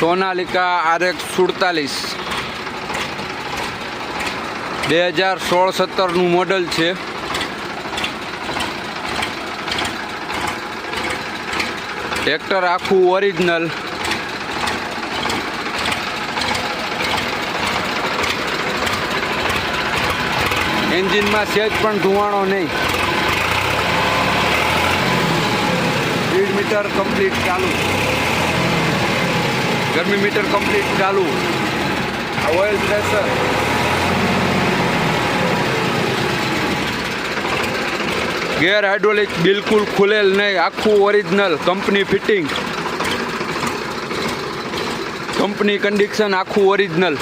Sonalika RX 47 2016-17 model છે। Tractor આખું original. એન્જિનમાં સેજ પણ ધુવાણો નહીં। સ્પીડ મીટર કમ્પ્લીટ ચાલુ, ગરમી મીટર કમ્પ્લીટ ચાલુ। ઓઇલ પ્રેશર, ગેર હાઇડ્રોલિક બિલકુલ ખુલેલ નહીં, આખું original company fitting, company condition, આખું original.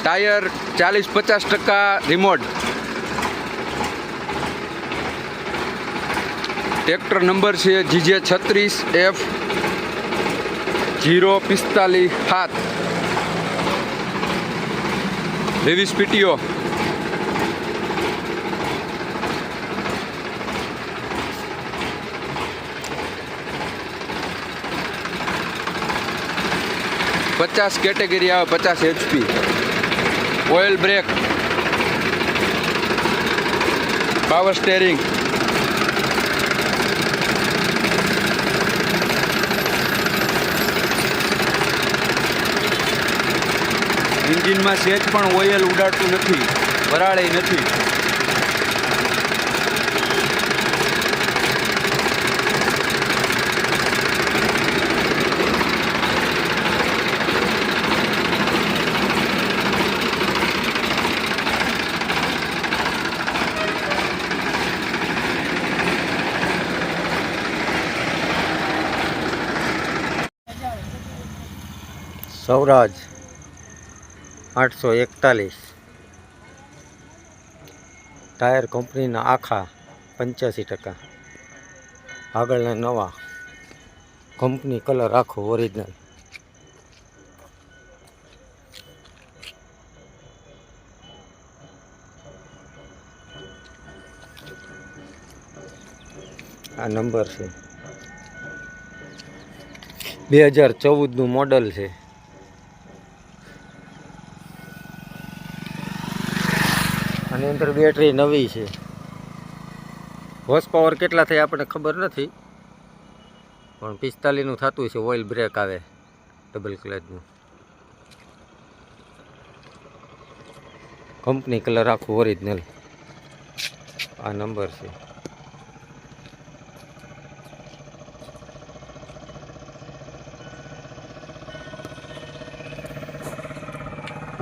Tyre 40-50% remote. Tractor number છે GJ36F045 23 PTO। પચાસ કેટેગરી આવે, 50 HP। Oil brake, power steering, એન્જિનમાં સેજ પણ ઓઇલ ઉડાડતું નથી, વરાળે નથી। સૌરાજ 841, ટાયર કંપનીના આખા 85%, આગળના નવા, કંપની કલર આખો ઓરિજિનલ। આ નંબર છે, 2014 મોડલ છે। આની અંદર બેટરી નવી છે। હોર્સ પાવર કેટલા થાય આપણને ખબર નથી, પણ 45 થતું છે। ઓઇલ બ્રેક આવે ડબલ ક્લચનું, કંપની કલર આખું ઓરિજિનલ। આ નંબર છે।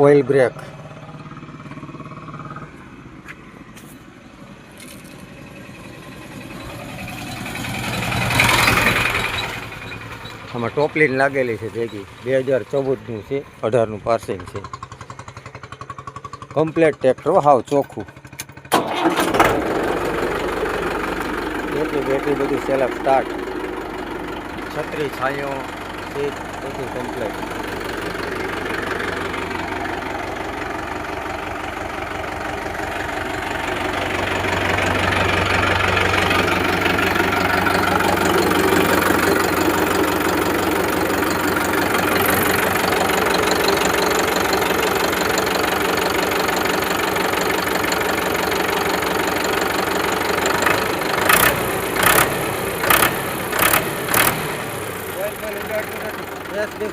ઓઇલ બ્રેક, આમાં ટોપલીન લાગેલી છે ભેગી, 2014 છે, 18 પાર્સિંગ છે। કમ્પ્લેટ ટ્રેક્ટર હાવ ચોખ્ખું, બેટરી બધું સેલ્ફ સ્ટાર્ટ, છત્રી છાંયો સીટ બધું કમ્પ્લેટ।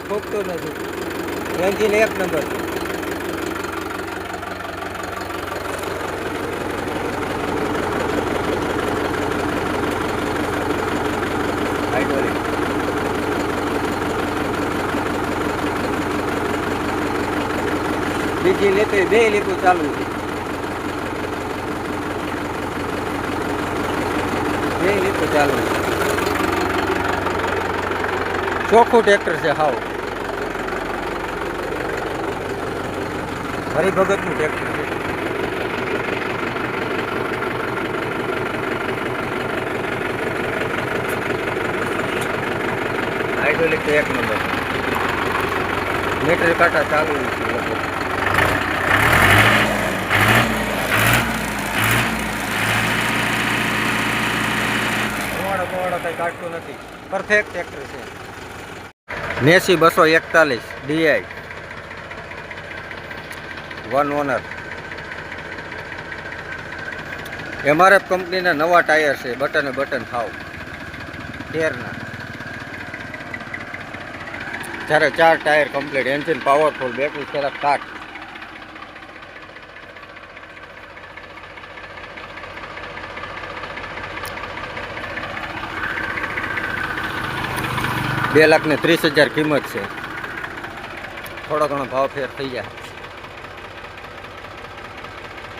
ખોખતો નથી, એન્જિન એક નંબર। હાઇડ્રોલિક, બીજી લેતો 2 લીટું ચાલુ છે, 2 લીટું ચાલુ છે। ચોખ્ખું ટ્રેક્ટર છે હાવ, હરિભગતનું ટ્રેક્ટર છે। હાઇડ્રોલિક તો 1 નંબર, મીટર કાંટા ચાલુ છે લગભગ। કંઈ કાઢતું નથી. પરફેક્ટ ટ્રેક્ટર છે. 80-241 DI 1 ઓનર. MRF કંપનીના નવા ટાયર છે, બટન હાવ ટેરના. જ્યારે 4 tyre complete, engine powerful, battery થોડાક કાટ. ₹2,30,000 કિંમત છે. થોડો ઘણો ભાવ ફેર થઈ જાય.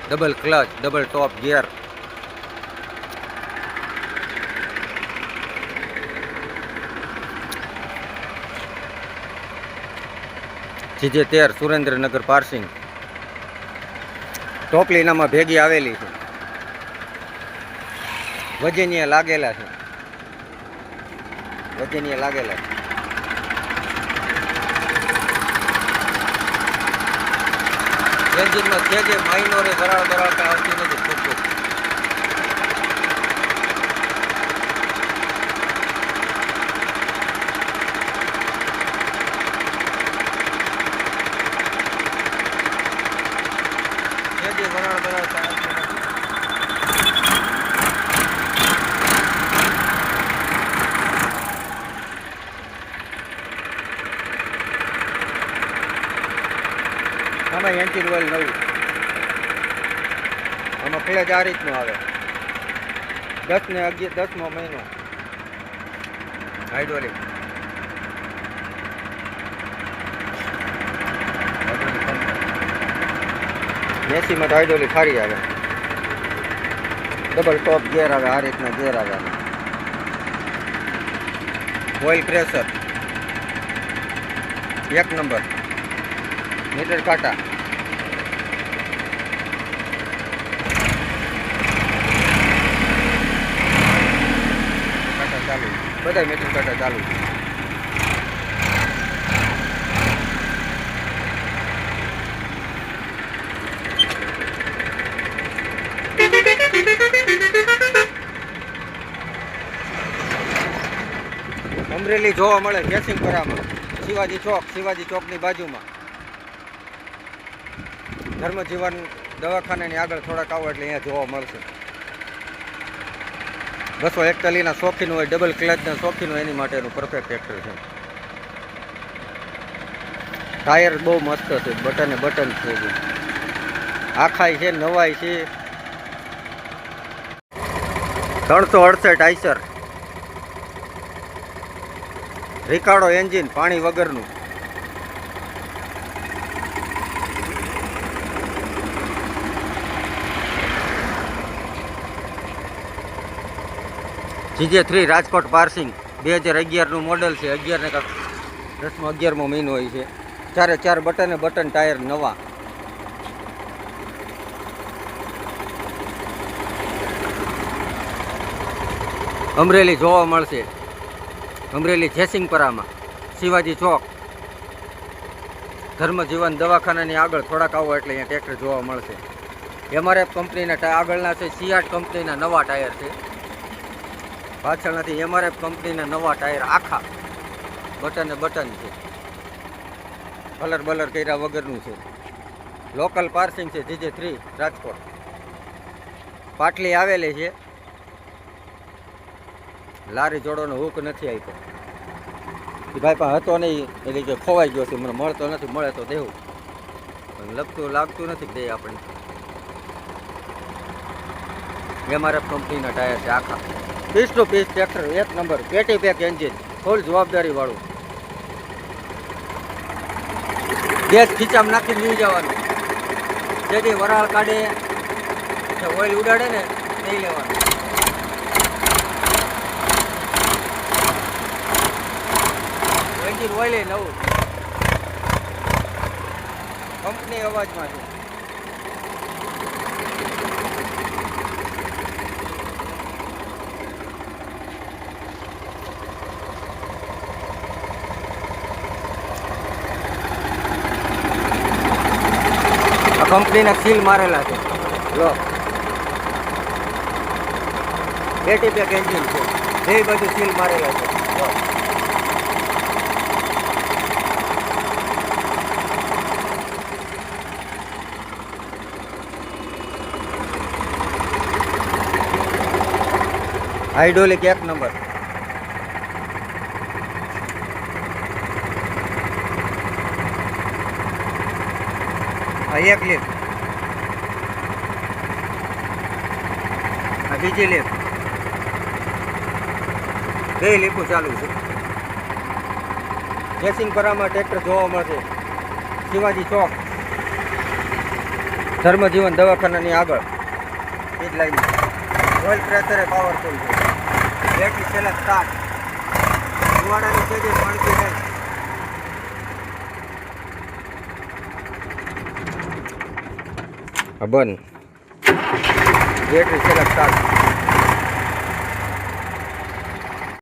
Double clutch, double top gear. GJ13 Surendranagar passing. ટોપલીનામાં ભેગી આવેલી છે. વજનિયા લાગેલા છે. એન્જિનમાં જે માઇનોરે વરાળ કાંઈ આવતી નથી. ખૂબ આમાં એન્જિન ઓઇલ નવું. આમાં ક્લચ આ રીતનું આવે. 10 ને 10મો મહિનો હાઇડ્રોલિક. એસીમાં હાઇડ્રોલિક સારી આવે. ડબલ ટોપ ગિયર આવે, આ રીતના ગિયર આવે. Oil pressure 1 number. મીટર કાંટા. ચાલુ, બધા મીટર કાંટા ચાલુ. અમરેલી જોવા મળે કેસિંગપરામાં. શિવાજી ચોકની બાજુમાં. ધર્મજીવન દવાખાનાની આગળ થોડાક આવો એટલે અહીંયા જોવા મળશે. 241ના શોખીન હોય, ડબલ ક્લચના શોખીન હોય, એની માટેનું પરફેક્ટ ટ્રેક્ટર છે. ટાયર બહુ મસ્ત છે, બટન છે. આખાય છે, નવાઈ છે. 368 આઈસર રિકાર્ડો એન્જિન, પાણી વગરનું. GJ3 રાજકોટ પાર્સિંગ 2011નું મોડલ છે. 11 ને 10મો મહિનો હોય છે. 4 બટન ટાયર નવા. અમરેલી જોવા મળશે. અમરેલી જેસિંગપરામાં, શિવાજી ચોક, ધર્મજીવન દવાખાનાની આગળ થોડાક આવો એટલે અહીંયા ટ્રેક્ટર જોવા મળશે. MRF કંપનીના આગળના છે, સિયાટ કંપનીના નવા ટાયર છે. પાછળનાથી MRF કંપનીના નવા ટાયર આખા. બટન છે. કલર કર્યા વગરનું છે. લોકલ પાર્સિંગ છે. GJ3 રાજકોટ. પાટલી આવેલી છે. લારી જોડોનો હુક નથી આપ્યો. એ ભાઈ પણ હતો નહીં, એટલે કે ખોવાઈ ગયો છે, મને મળતો નથી. મળે તો દેવું, પણ લાગતું નથી દે આપણે. MRF કંપનીના ટાયર છે આખા. Piece to piece tractor 1 number. પેટી પેક એન્જિન, ફૂલ જવાબદારી વાળું. ગેસ ખીચામાં નાખીને લઈ જવાનું. જેથી વરાળ કાઢે, ઓઇલ ઉડાડે ને લઈ લેવાનું. એન્જિન ઓઇલ નવું, કંપની અવાજમાં છે. કંપનીના સીલ મારેલા છે. જો પેટી પેક એન્જિન છે. બે બાજુ સીલ મારેલા છે જો. Hydraulic 1 number. આ એક લીપ, આ બીજી લીપ, બે લીપો ચાલુ છે. ચેસિંગ પરામાં ટ્રેક્ટર જોવા મળશે શિવાજી ચોક, ધર્મજીવન દવાખાનાની આગળ. એ જ લાઈન. ઓઇલ પ્રેશર પાવરફુલ છે. બેટરી છેલ્લા સ્ટાર્ટ. ધુવાડાની કેજી પાણી નહીં. બંધ. બેટરી છેલ્લા સ્ટાર્ટ.